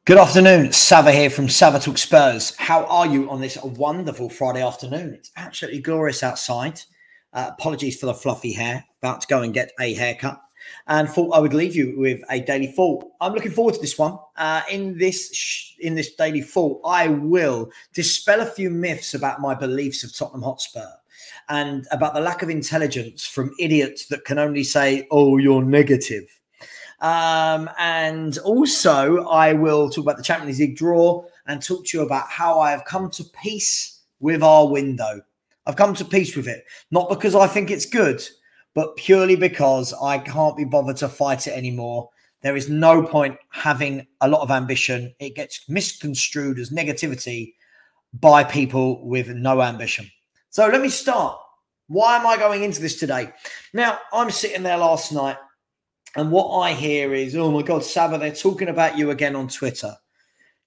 Good afternoon, Sava here from Sava Talk Spurs. How are you on this wonderful Friday afternoon? It's absolutely glorious outside. Apologies for the fluffy hair. About to go and get a haircut, and thought I would leave you with a daily thought. I'm looking forward to this one. In this daily thought, I will dispel a few myths about my beliefs of Tottenham Hotspur and about the lack of intelligence from idiots that can only say, "Oh, you're negative." And also, I will talk about the Champions League draw and talk to you about how I have come to peace with our window. I've come to peace with it, not because I think it's good, but purely because I can't be bothered to fight it anymore. There is no point having a lot of ambition. It gets misconstrued as negativity by people with no ambition. So let me start. Why am I going into this today? Now, I'm sitting there last night, and what I hear is, oh my God, Sava, they're talking about you again on Twitter.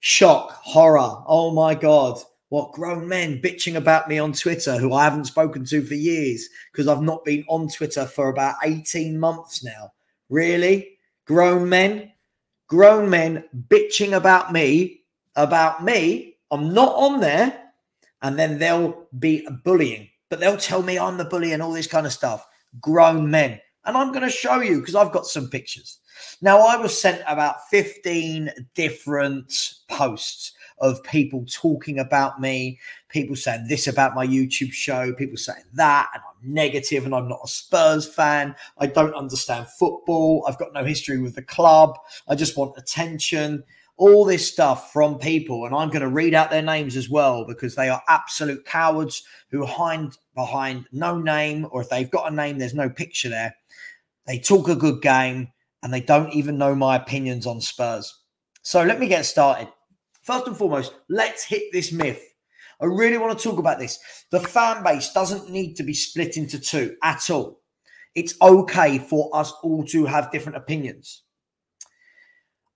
Shock, horror. Oh my God, what grown men bitching about me on Twitter who I haven't spoken to for years because I've not been on Twitter for about 18 months now. Really? Grown men? Grown men bitching about me. I'm not on there. And then they'll be bullying, but they'll tell me I'm the bully and all this kind of stuff. Grown men. And I'm going to show you because I've got some pictures. Now, I was sent about 15 different posts of people talking about me, people saying this about my YouTube show, people saying that, and I'm negative and I'm not a Spurs fan. I don't understand football. I've got no history with the club. I just want attention. All this stuff from people, and I'm going to read out their names as well because they are absolute cowards who hide behind no name, or if they've got a name, there's no picture there. They talk a good game and they don't even know my opinions on Spurs. So let me get started. First and foremost, let's hit this myth. I really want to talk about this. The fan base doesn't need to be split into two at all. It's okay for us all to have different opinions.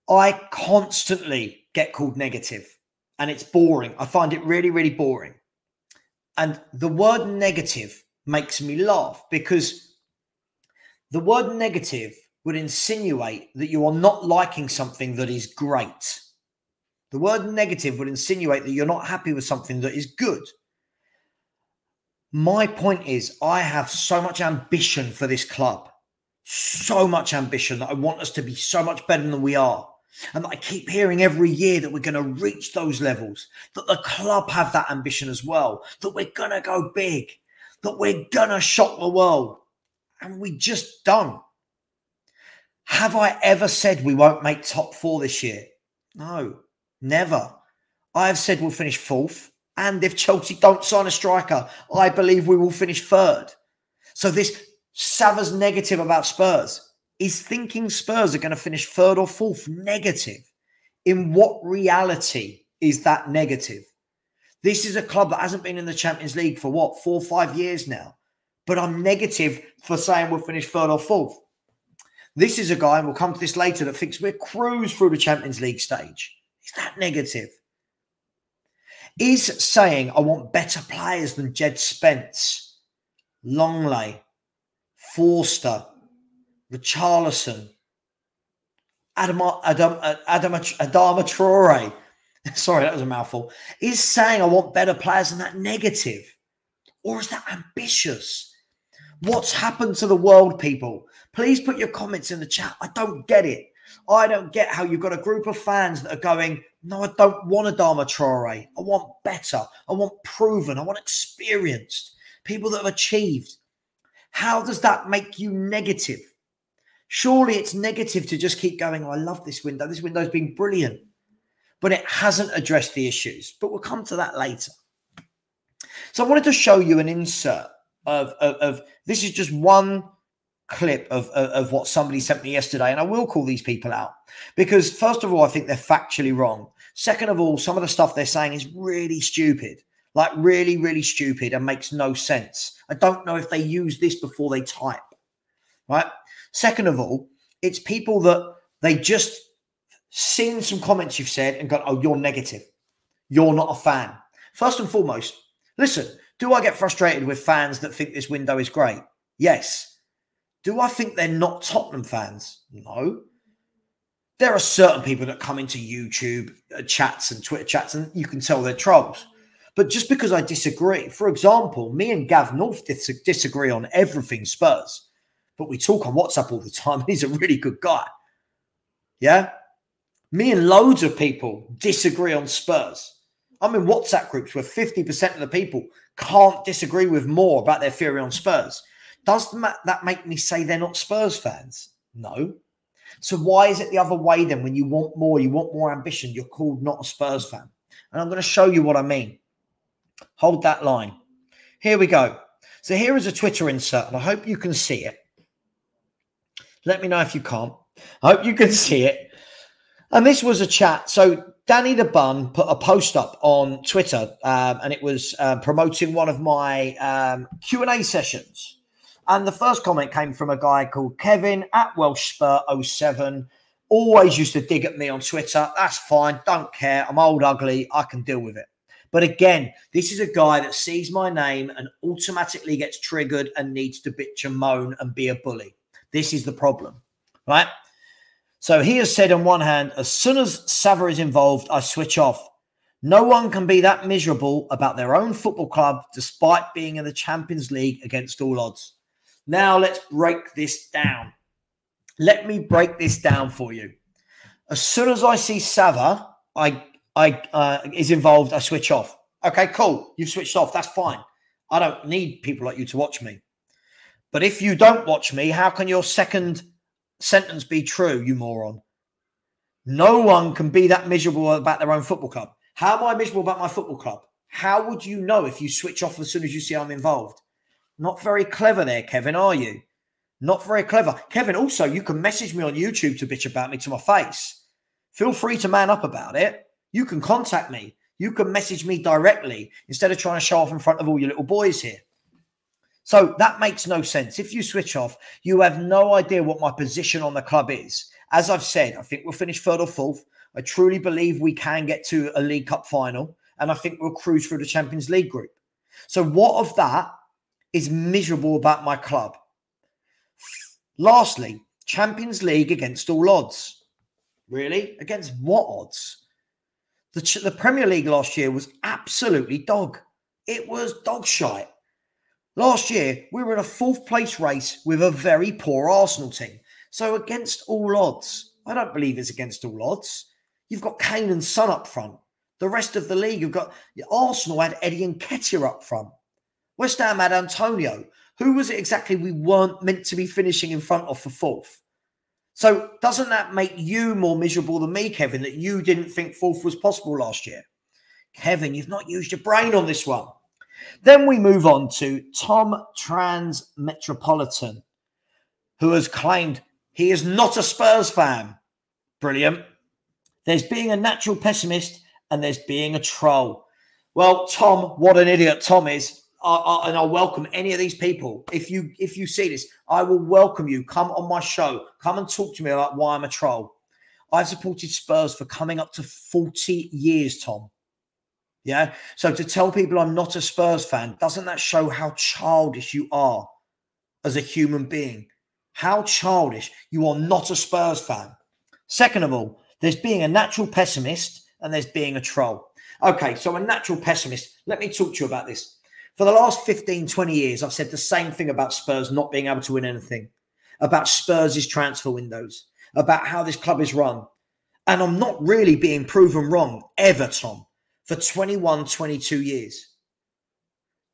I constantly get called negative and it's boring. I find it really, really boring. And the word negative makes me laugh because the word negative would insinuate that you are not liking something that is great. The word negative would insinuate that you're not happy with something that is good. My point is, I have so much ambition for this club. So much ambition that I want us to be so much better than we are. And I keep hearing every year that we're going to reach those levels, that the club have that ambition as well, that we're going to go big, that we're going to shock the world. And we just don't. Have I ever said we won't make top four this year? No, never. I have said we'll finish fourth. And if Chelsea don't sign a striker, I believe we will finish third. So this Sava's negative about Spurs is thinking Spurs are going to finish third or fourth negative. In what reality is that negative? This is a club that hasn't been in the Champions League for what, 4 or 5 years now. But I'm negative for saying we'll finish third or fourth. This is a guy, and we'll come to this later, that thinks we'll cruise through the Champions League stage. Is that negative? Is saying I want better players than Jed Spence, Longley, Forster, Richarlison, Adama Traore. Sorry, that was a mouthful. Is saying I want better players than that negative? Or is that ambitious? What's happened to the world, people? Please put your comments in the chat. I don't get it. I don't get how you've got a group of fans that are going, no, I don't want Adama Traore. I want better. I want proven. I want experienced. People that have achieved. How does that make you negative? Surely it's negative to just keep going, oh, I love this window. This window's been brilliant. But it hasn't addressed the issues. But we'll come to that later. So I wanted to show you an insert of this is just one clip of what somebody sent me yesterday. And I will call these people out because, first of all, I think they're factually wrong. Second of all, some of the stuff they're saying is really stupid, like really, really stupid and makes no sense. I don't know if they use this before they type, right? Second of all, it's people that they just seen some comments you've said and gone, oh, you're negative. You're not a fan. First and foremost, listen, do I get frustrated with fans that think this window is great? Yes. Do I think they're not Tottenham fans? No. There are certain people that come into YouTube chats and Twitter chats, and you can tell they're trolls. But just because I disagree, for example, me and Gav North disagree on everything Spurs, but we talk on WhatsApp all the time. He's a really good guy. Yeah? Me and loads of people disagree on Spurs. I'm in WhatsApp groups where 50% of the people can't disagree with more about their theory on Spurs. Does that make me say they're not Spurs fans? No. So why is it the other way then? When you want more ambition, you're called not a Spurs fan. And I'm going to show you what I mean. Hold that line. Here we go. So here is a Twitter insert, and I hope you can see it. Let me know if you can't. I hope you can see it. And this was a chat. So Danny the Bun put a post up on Twitter, and it was promoting one of my Q&A sessions. And the first comment came from a guy called Kevin at WelshSpur07. Always used to dig at me on Twitter. That's fine. Don't care. I'm old, ugly. I can deal with it. But again, this is a guy that sees my name and automatically gets triggered and needs to bitch and moan and be a bully. This is the problem, right? So he has said on one hand, as soon as Sava is involved, I switch off. No one can be that miserable about their own football club despite being in the Champions League against all odds. Now let's break this down. Let me break this down for you. As soon as I see Sava, is involved, I switch off. Okay, cool. You've switched off. That's fine. I don't need people like you to watch me. But if you don't watch me, how can your second sentence be true, you moron? No one can be that miserable about their own football club. How am I miserable about my football club? How would you know if you switch off as soon as you see I'm involved? Not very clever there, Kevin, are you? Not very clever. Kevin, also, you can message me on YouTube to bitch about me to my face. Feel free to man up about it. You can contact me. You can message me directly instead of trying to show off in front of all your little boys here. So that makes no sense. If you switch off, you have no idea what my position on the club is. As I've said, I think we'll finish third or fourth. I truly believe we can get to a League Cup final, and I think we'll cruise through the Champions League group. So what of that is miserable about my club? Lastly, Champions League against all odds. Really? Against what odds? The Premier League last year was absolutely dog. It was dog shite. Last year, we were in a fourth place race with a very poor Arsenal team. So against all odds, I don't believe it's against all odds. You've got Kane and Son up front. The rest of the league, you've got Arsenal had Eddie Nketiah up front. West Ham had Antonio. Who was it exactly we weren't meant to be finishing in front of for fourth? So doesn't that make you more miserable than me, Kevin, that you didn't think fourth was possible last year? Kevin, you've not used your brain on this one. Then we move on to Tom Trans Metropolitan, who has claimed he is not a Spurs fan. Brilliant. There's being a natural pessimist and there's being a troll. Well, Tom, what an idiot Tom is. And I'll welcome any of these people. If you see this, I will welcome you. Come on my show. Come and talk to me about why I'm a troll. I've supported Spurs for coming up to 40 years, Tom. Yeah? So to tell people I'm not a Spurs fan, doesn't that show how childish you are as a human being? How childish. You are not a Spurs fan. Second of all, there's being a natural pessimist and there's being a troll. Okay, so a natural pessimist. Let me talk to you about this. For the last 15, 20 years, I've said the same thing about Spurs not being able to win anything, about Spurs' transfer windows, about how this club is run. And I'm not really being proven wrong ever, Tom, for 21, 22 years.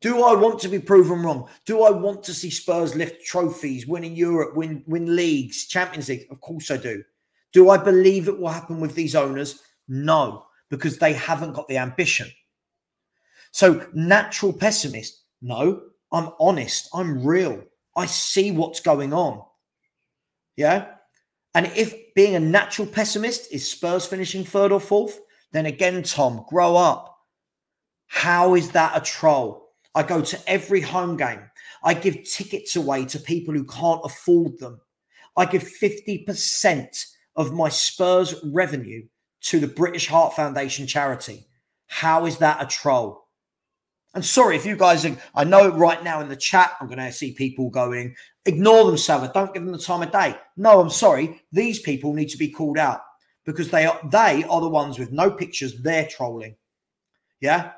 Do I want to be proven wrong? Do I want to see Spurs lift trophies, win in Europe, win leagues, Champions League? Of course I do. Do I believe it will happen with these owners? No, because they haven't got the ambition. So natural pessimist, no, I'm honest. I'm real. I see what's going on. Yeah. And if being a natural pessimist is Spurs finishing third or fourth, then again, Tom, grow up. How is that a troll? I go to every home game. I give tickets away to people who can't afford them. I give 50% of my Spurs revenue to the British Heart Foundation charity. How is that a troll? And sorry if you guys, I know right now in the chat, I'm going to see people going, ignore them, Sava, don't give them the time of day. No, I'm sorry. These people need to be called out. because they are the ones with no pictures. They're trolling. Yeah.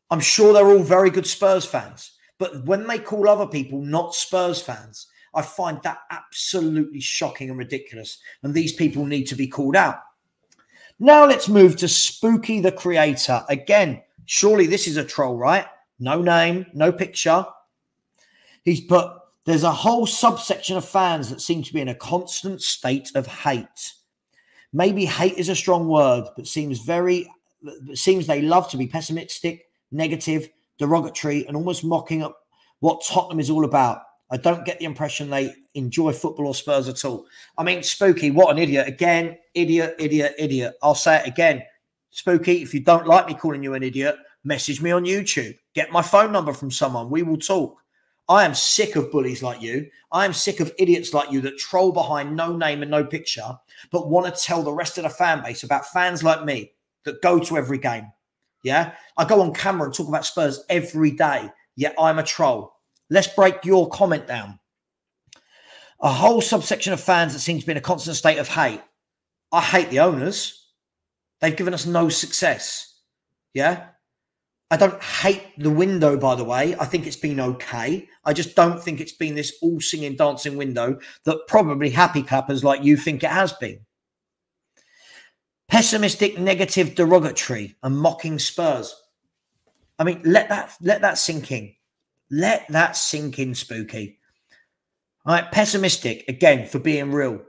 I'm sure they're all very good Spurs fans, but when they call other people not Spurs fans, I find that absolutely shocking and ridiculous. And these people need to be called out. Now let's move to Spooky the Creator. Again, surely this is a troll, right? No name, no picture. He's put, there's a whole subsection of fans that seem to be in a constant state of hate. Maybe hate is a strong word, but seems they love to be pessimistic, negative, derogatory, and almost mocking up what Tottenham is all about. I don't get the impression they enjoy football or Spurs at all. I mean, Spooky, what an idiot. Again, idiot, idiot, idiot. I'll say it again. Spooky, if you don't like me calling you an idiot, message me on YouTube. Get my phone number from someone. We will talk. I am sick of bullies like you. I am sick of idiots like you that troll behind no name and no picture, but want to tell the rest of the fan base about fans like me that go to every game. Yeah? I go on camera and talk about Spurs every day, yet I'm a troll. Let's break your comment down. A whole subsection of fans that seem to be in a constant state of hate. I hate the owners. They've given us no success. Yeah? I don't hate the window, by the way. I think it's been okay. I just don't think it's been this all singing, dancing window that probably happy clappers like you think it has been. Pessimistic, negative, derogatory, and mocking Spurs. I mean, let that sink in. Let that sink in, Spooky. All right, pessimistic, again, for being real.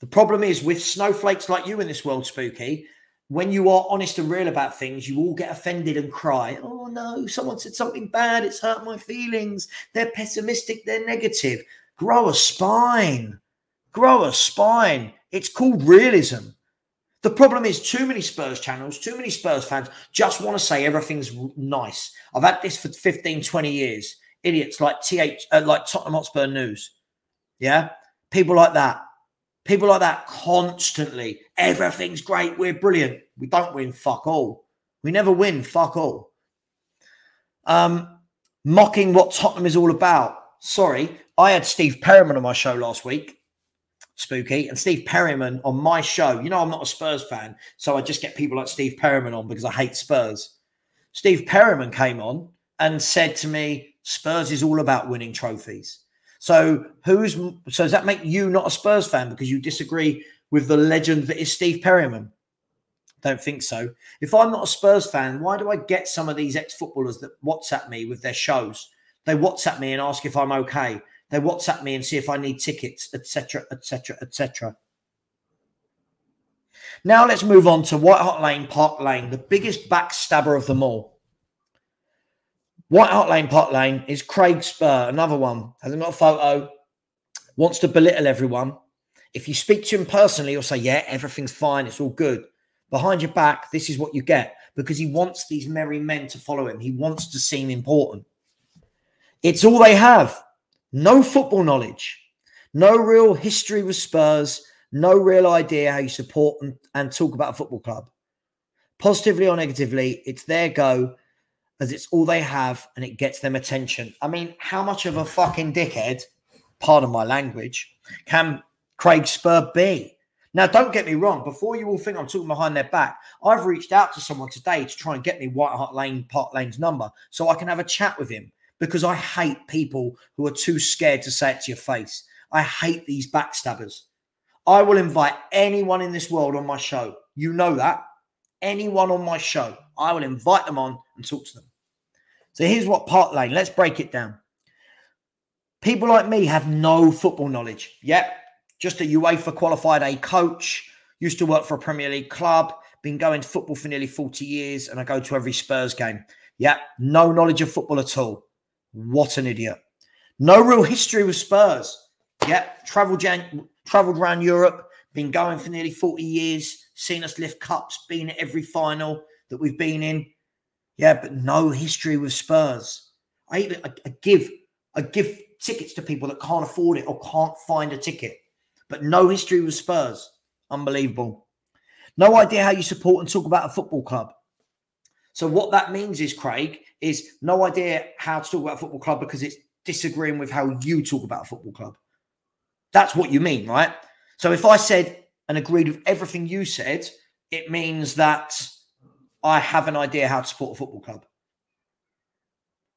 The problem is with snowflakes like you in this world, Spooky, when you are honest and real about things, you all get offended and cry. Oh, no, someone said something bad. It's hurt my feelings. They're pessimistic. They're negative. Grow a spine. Grow a spine. It's called realism. The problem is too many Spurs channels, too many Spurs fans just want to say everything's nice. I've had this for 15, 20 years. Idiots like like Tottenham Hotspur News. Yeah? People like that. People like that constantly. Everything's great. We're brilliant. We don't win fuck all. We never win fuck all. Mocking what Tottenham is all about. Sorry, I had Steve Perryman on my show last week. Spooky, and Steve Perryman on my show. You know, I'm not a Spurs fan, so I just get people like Steve Perryman on because I hate Spurs. Steve Perryman came on and said to me, Spurs is all about winning trophies. So does that make you not a Spurs fan because you disagree with the legend that is Steve Perryman? Don't think so. If I'm not a Spurs fan, why do I get some of these ex-footballers that WhatsApp me with their shows? They WhatsApp me and ask if I'm okay. They WhatsApp me and see if I need tickets, etc., etc., etc. Now let's move on to White Hart Lane, Park Lane, the biggest backstabber of them all. White Hart Lane, Park Lane is Craig Spur, another one. Hasn't got a photo, wants to belittle everyone. If you speak to him personally, he'll say, yeah, everything's fine, it's all good. Behind your back, this is what you get because he wants these merry men to follow him. He wants to seem important. It's all they have. No football knowledge, no real history with Spurs, no real idea how you support and talk about a football club. Positively or negatively, it's their go as it's all they have and it gets them attention. I mean, how much of a fucking dickhead, pardon my language, can Craig Spur be? Now, don't get me wrong. Before you all think I'm talking behind their back, I've reached out to someone today to try and get me White Hart Lane, Park Lane's number so I can have a chat with him. Because I hate people who are too scared to say it to your face. I hate these backstabbers. I will invite anyone in this world on my show. You know that. Anyone on my show. I will invite them on and talk to them. So here's what Park Lane. Let's break it down. People like me have no football knowledge. Yep. Just a UEFA qualified A coach. Used to work for a Premier League club. Been going to football for nearly 40 years. And I go to every Spurs game. Yep. No knowledge of football at all. What an idiot. No real history with Spurs. Yep. Travelled around Europe. Been going for nearly 40 years. Seen us lift cups. Been at every final that we've been in. Yeah, but no history with Spurs. I give tickets to people that can't afford it or can't find a ticket. But no history with Spurs. Unbelievable. No idea how you support and talk about a football club. So what that means is, Craig, is no idea how to talk about a football club because it's disagreeing with how you talk about a football club. That's what you mean, right? So if I said, and agreed with everything you said, it means that I have an idea how to support a football club.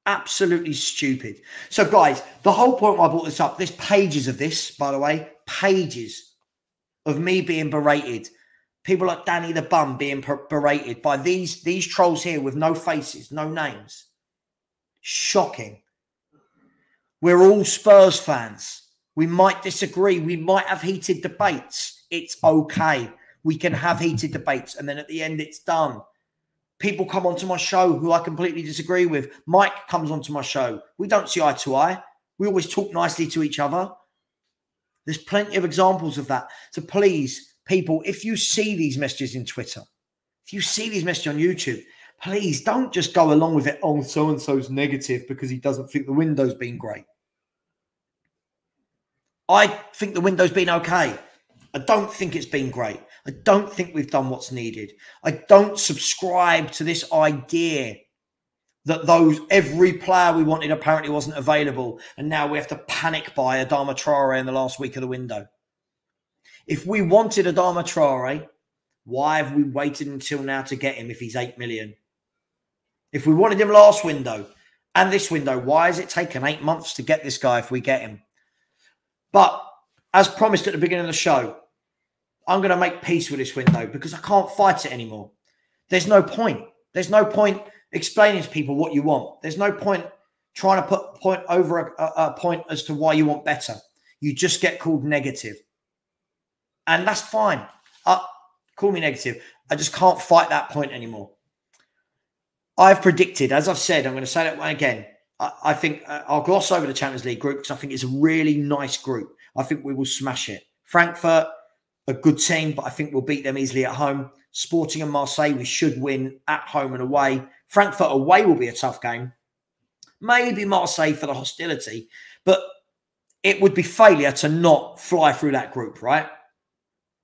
Absolutely stupid. So, guys, the whole point why I brought this up, there's pages of this, by the way, pages of me being berated. People like Danny the Bum being berated by these trolls here with no faces, no names. Shocking. We're all Spurs fans. We might disagree. We might have heated debates. It's okay. We can have heated debates. And then at the end, it's done. People come onto my show who I completely disagree with. Mike comes onto my show. We don't see eye to eye. We always talk nicely to each other. There's plenty of examples of that. So please, people, if you see these messages in Twitter, if you see these messages on YouTube, please don't just go along with it. Oh, so-and-so's negative because he doesn't think the window's been great. I think the window's been okay. I don't think it's been great. I don't think we've done what's needed. I don't subscribe to this idea that every player we wanted apparently wasn't available, and now we have to panic buy Adama Traore in the last week of the window. If we wanted Adama Traore, why have we waited until now to get him if he's 8 million? If we wanted him last window and this window, why has it taken 8 months to get this guy if we get him? But as promised at the beginning of the show, I'm going to make peace with this window because I can't fight it anymore. There's no point. There's no point explaining to people what you want. There's no point trying to put point over a point as to why you want better. You just get called negative. And that's fine. Call me negative. I just can't fight that point anymore. I've predicted, as I've said, I'm going to say that again. I think I'll gloss over the Champions League group because I think it's a really nice group. I think we will smash it. Frankfurt, a good team, but I think we'll beat them easily at home. Sporting and Marseille, we should win at home and away. Frankfurt away will be a tough game. Maybe Marseille for the hostility, but it would be failure to not fly through that group, right?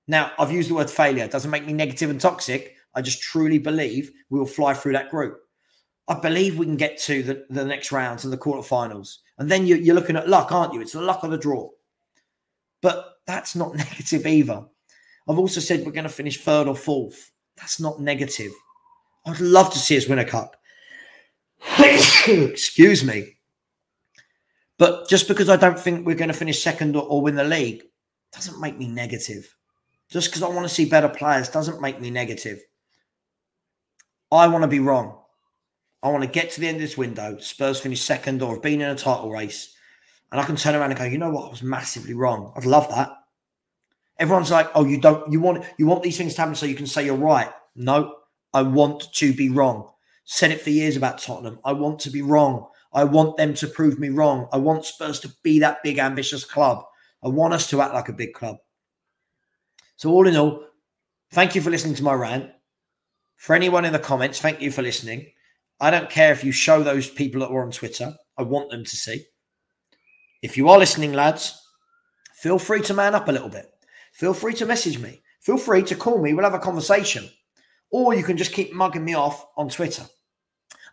Now, I've used the word failure. It doesn't make me negative and toxic. I just truly believe we will fly through that group. I believe we can get to the next rounds and the quarterfinals. And then you're looking at luck, aren't you? It's the luck of the draw. But that's not negative either. I've also said we're going to finish third or fourth. That's not negative. I'd love to see us win a cup. Excuse me. But just because I don't think we're going to finish second or win the league doesn't make me negative. Just because I want to see better players doesn't make me negative. I want to be wrong. I want to get to the end of this window, Spurs finish second or have been in a title race, and I can turn around and go, you know what, I was massively wrong. I'd love that. Everyone's like, oh, you want these things to happen so you can say you're right. No, I want to be wrong. Said it for years about Tottenham. I want to be wrong. I want them to prove me wrong. I want Spurs to be that big, ambitious club. I want us to act like a big club. So all in all, thank you for listening to my rant. For anyone in the comments, thank you for listening. I don't care if you show those people that were on Twitter. I want them to see. If you are listening, lads, feel free to man up a little bit. Feel free to message me. Feel free to call me. We'll have a conversation. Or you can just keep mugging me off on Twitter.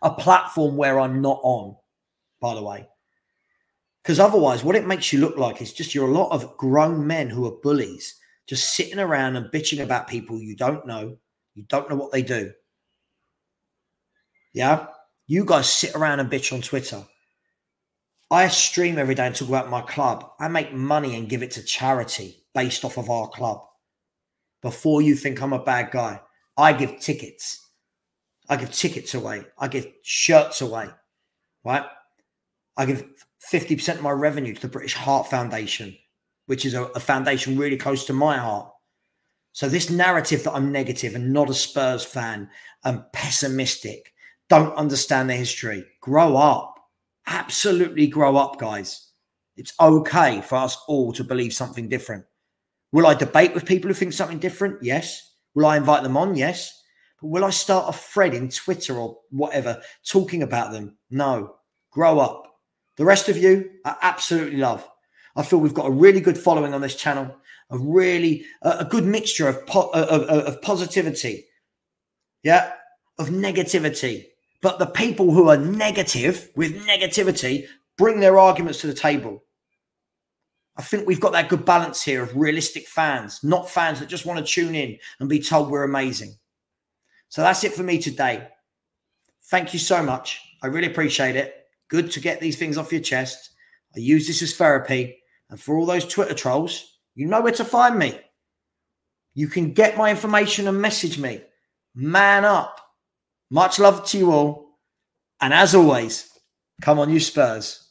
A platform where I'm not on, by the way. Because otherwise, what it makes you look like is just you're a lot of grown men who are bullies, just sitting around and bitching about people you don't know. You don't know what they do. Yeah? You guys sit around and bitch on Twitter. I stream every day and talk about my club. I make money and give it to charity based off of our club. Before you think I'm a bad guy, I give tickets. I give tickets away. I give shirts away, right? I give 50% of my revenue to the British Heart Foundation, which is a foundation really close to my heart. So this narrative that I'm negative and not a Spurs fan and pessimistic, don't understand the history. Grow up. Absolutely grow up, guys. It's okay for us all to believe something different. Will I debate with people who think something different? Yes. Will I invite them on? Yes. But will I start a thread in Twitter or whatever talking about them? No. Grow up. The rest of you, I absolutely love. I feel we've got a really good following on this channel, a good mixture of positivity, yeah, of negativity. But the people who are negative with negativity bring their arguments to the table. I think we've got that good balance here of realistic fans, not fans that just want to tune in and be told we're amazing. So that's it for me today. Thank you so much. I really appreciate it. Good to get these things off your chest. I use this as therapy. And for all those Twitter trolls, you know where to find me. You can get my information and message me. Man up. Much love to you all. And as always, come on, you Spurs.